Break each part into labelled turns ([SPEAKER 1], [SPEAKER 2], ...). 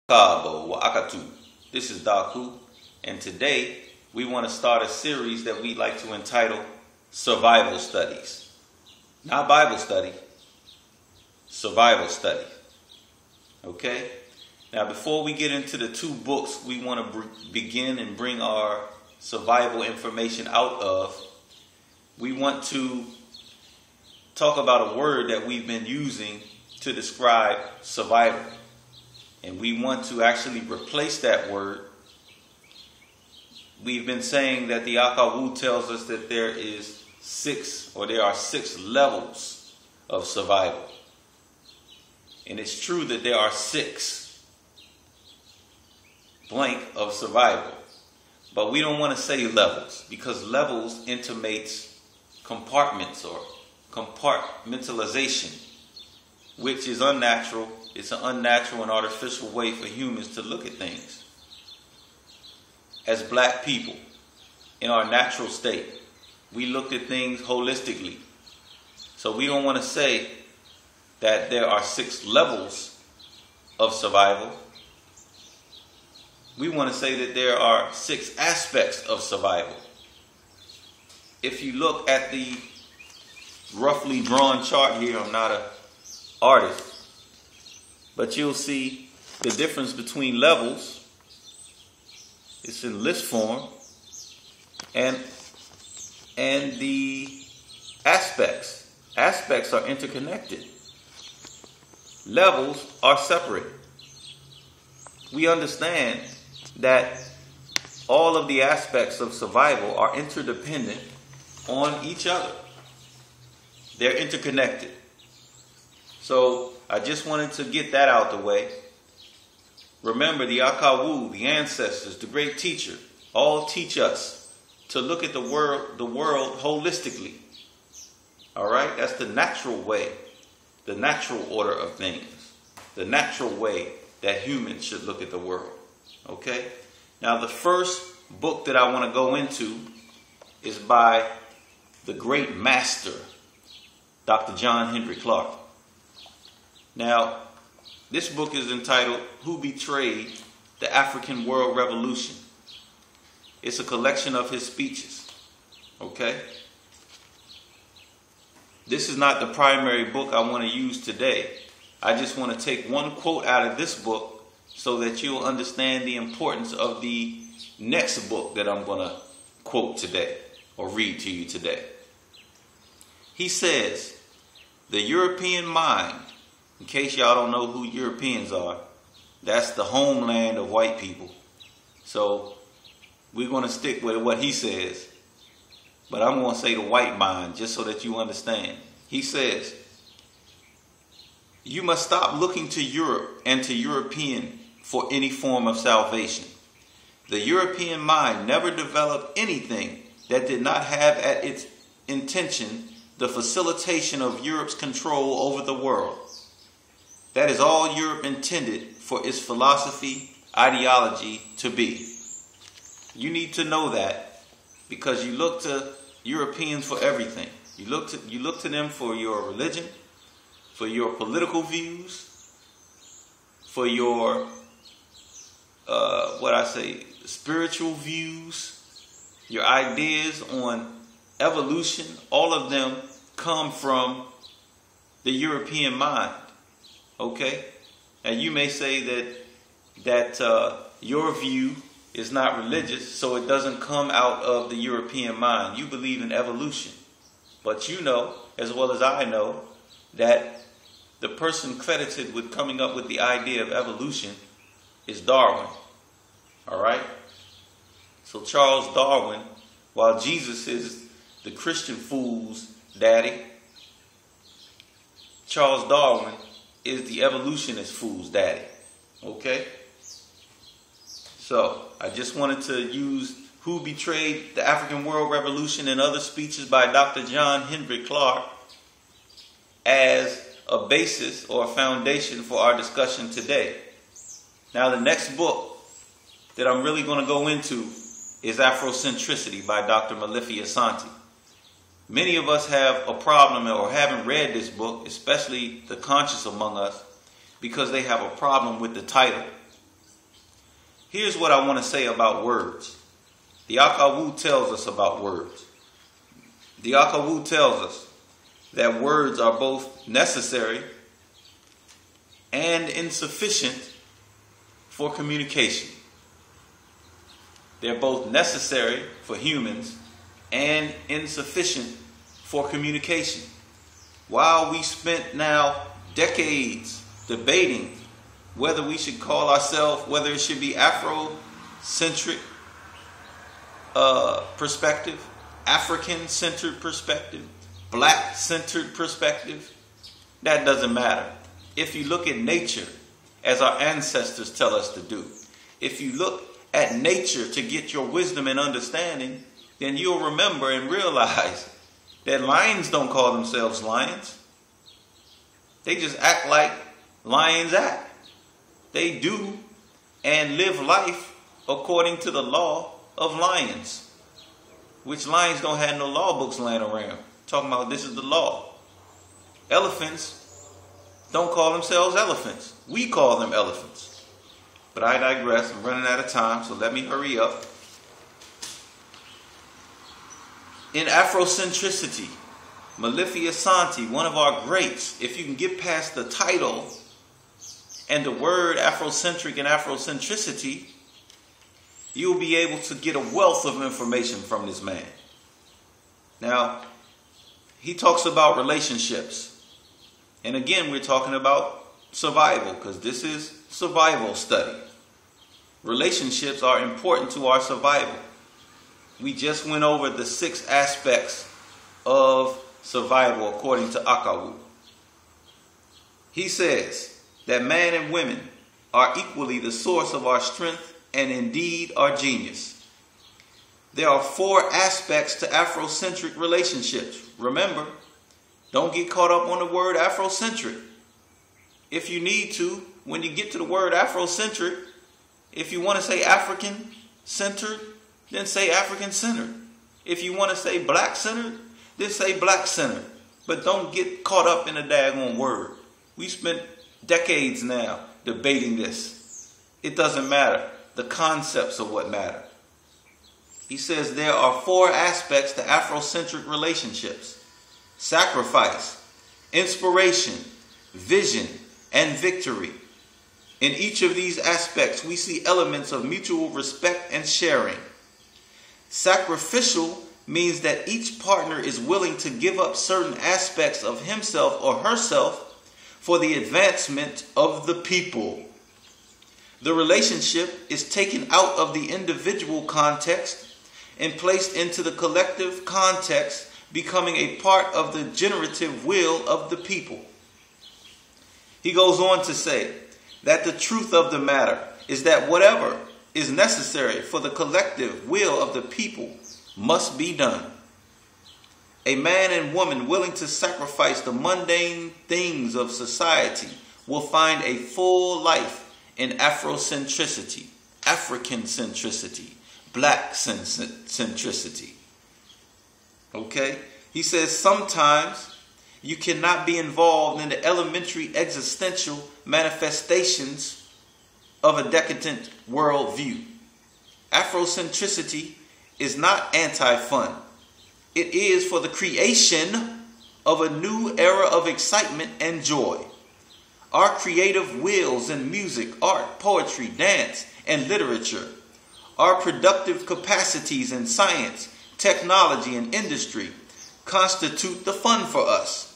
[SPEAKER 1] Kabo Wakatu. This is Daku, and today we want to start a series that we like to entitle Survival Studies. Not Bible study, survival study. Okay? Now, before we get into the two books we want to begin and bring our survival information out of, we want to talk about a word that we've been using to describe survival. And we want to actually replace that word. We've been saying that the Akawu tells us that there are six levels of survival. And it's true that there are six blank of survival. But we don't want to say levels, because levels intimates compartments or compartmentalization, which is unnatural. It's an unnatural and artificial way for humans to look at things. As black people, in our natural state, we look at things holistically. So we don't want to say that there are six levels of survival. We want to say that there are six aspects of survival. If you look at the roughly drawn chart here, I'm not an artist, but you'll see the difference between levels. It's in list form, and the aspects. Aspects are interconnected. Levels are separate. We understand that all of the aspects of survival are interdependent on each other. They're interconnected. So I just wanted to get that out the way. Remember, the Akawu, the ancestors, the great teacher, all teach us to look at the world holistically. All right? That's the natural way, the natural order of things, the natural way that humans should look at the world. Okay? Now, the first book that I want to go into is by the great master, Dr. John Henry Clarke. Now, this book is entitled Who Betrayed the African World Revolution? It's a collection of his speeches. Okay? This is not the primary book I want to use today. I just want to take one quote out of this book so that you'll understand the importance of the next book that I'm going to quote today or read to you today. He says, the European mind, in case y'all don't know who Europeans are, that's the homeland of white people. So we're going to stick with what he says. But I'm going to say the white mind just so that you understand. He says, you must stop looking to Europe and to European for any form of salvation. The European mind never developed anything that did not have at its intention the facilitation of Europe's control over the world. That is all Europe intended for its philosophy, ideology to be. You need to know that, because you look to Europeans for everything. You look to them for your religion, for your political views, for your spiritual views, your ideas on evolution. All of them come from the European mind. Okay? And you may say that your view is not religious, so it doesn't come out of the European mind. You believe in evolution. But you know, as well as I know, that the person credited with coming up with the idea of evolution is Darwin. All right? So Charles Darwin, while Jesus is the Christian fool's daddy, Charles Darwin is the evolutionist fool's daddy. Okay? So, I just wanted to use Who Betrayed the African World Revolution and other speeches by Dr. John Henry Clarke as a basis or a foundation for our discussion today. Now, the next book that I'm really going to go into is Afrocentricity by Dr. Asante. Many of us have a problem or haven't read this book, especially the conscious among us, because they have a problem with the title. Here's what I want to say about words. The Akawu tells us about words. The Akawu tells us that words are both necessary and insufficient for communication. They're both necessary for humans and insufficient for communication. While we spent now decades debating whether we should call ourselves, whether it should be Afrocentric perspective, African-centered perspective, black-centered perspective, that doesn't matter. If you look at nature, as our ancestors tell us to do, if you look at nature to get your wisdom and understanding, then you'll remember and realize that lions don't call themselves lions. They just act like lions act. They do and live life according to the law of lions, which lions don't have no law books laying around talking about this is the law. Elephants don't call themselves elephants. We call them elephants. But I digress. I'm running out of time, so let me hurry up. In Afrocentricity, Asante, one of our greats, if you can get past the title and the word Afrocentric and Afrocentricity, you'll be able to get a wealth of information from this man. Now, he talks about relationships. And again, we're talking about survival, because this is survival study. Relationships are important to our survival. We just went over the 6 aspects of survival according to Akawu. He says that man and women are equally the source of our strength and indeed our genius. There are 4 aspects to Afrocentric relationships. Remember, don't get caught up on the word Afrocentric. If you need to, when you get to the word Afrocentric, if you want to say African-centered, then say African-centered. If you want to say black-centered, then say black-centered. But don't get caught up in a daggone word. We spent decades now debating this. It doesn't matter. The concepts are what matter. He says there are 4 aspects to Afrocentric relationships: sacrifice, inspiration, vision, and victory. In each of these aspects, we see elements of mutual respect and sharing. Sacrificial means that each partner is willing to give up certain aspects of himself or herself for the advancement of the people. The relationship is taken out of the individual context and placed into the collective context, becoming a part of the generative will of the people. He goes on to say that the truth of the matter is that whatever is necessary for the collective will of the people must be done. A man and woman willing to sacrifice the mundane things of society will find a full life in Afrocentricity, African centricity, black centricity. Okay? He says sometimes you cannot be involved in the elementary existential manifestations of a decadent worldview. Afrocentricity is not anti-fun. It is for the creation of a new era of excitement and joy. Our creative wills in music, art, poetry, dance, and literature, our productive capacities in science, technology, and industry constitute the fun for us.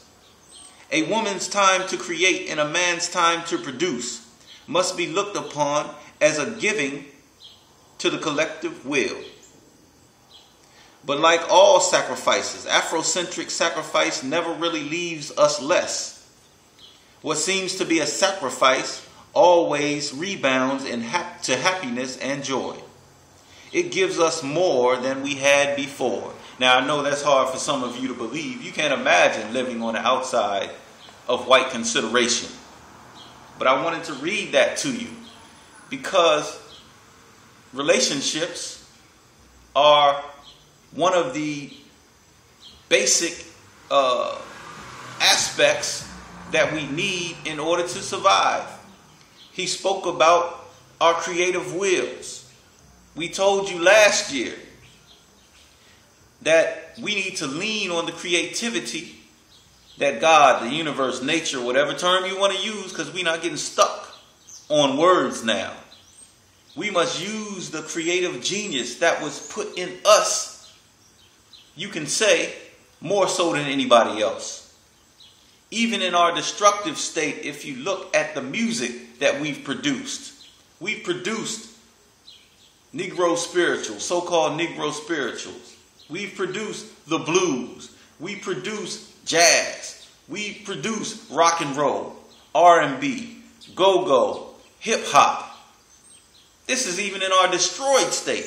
[SPEAKER 1] A woman's time to create and a man's time to produce must be looked upon as a giving to the collective will. But like all sacrifices, Afrocentric sacrifice never really leaves us less. What seems to be a sacrifice always rebounds to happiness and joy. It gives us more than we had before. Now, I know that's hard for some of you to believe. You can't imagine living on the outside of white consideration. But I wanted to read that to you because relationships are one of the basic aspects that we need in order to survive. He spoke about our creative wills. We told you last year that we need to lean on the creativity that God, the universe, nature, whatever term you want to use, because we're not getting stuck on words now. We must use the creative genius that was put in us, you can say, more so than anybody else. Even in our destructive state, if you look at the music that we've produced Negro spirituals, so-called Negro spirituals. We've produced the blues. We produce jazz. We produce rock and roll, R&B, go-go, hip-hop. This is even in our destroyed state.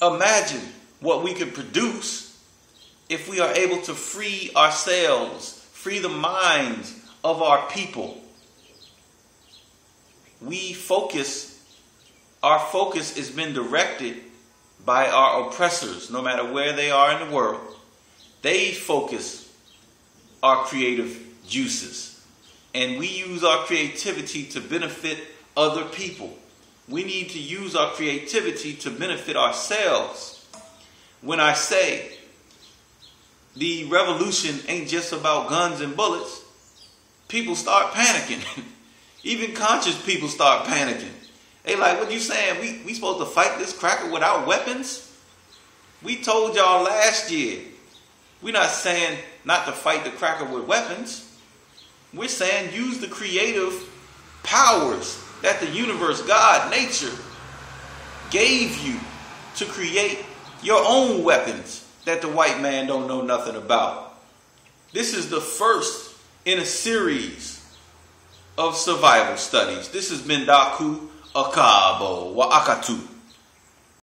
[SPEAKER 1] Imagine what we could produce if we are able to free ourselves, free the minds of our people. Our focus has been directed by our oppressors, no matter where they are in the world. They focus our creative juices. And we use our creativity to benefit other people. We need to use our creativity to benefit ourselves. When I say the revolution ain't just about guns and bullets, people start panicking. Even conscious people start panicking. They like, what you saying? We supposed to fight this cracker without weapons? We told y'all last year. We're not saying not to fight the cracker with weapons. We're saying use the creative powers that the universe, God, nature, gave you to create your own weapons that the white man don't know nothing about. This is the first in a series of survival studies. This has been Daku Akabo wa Akatu.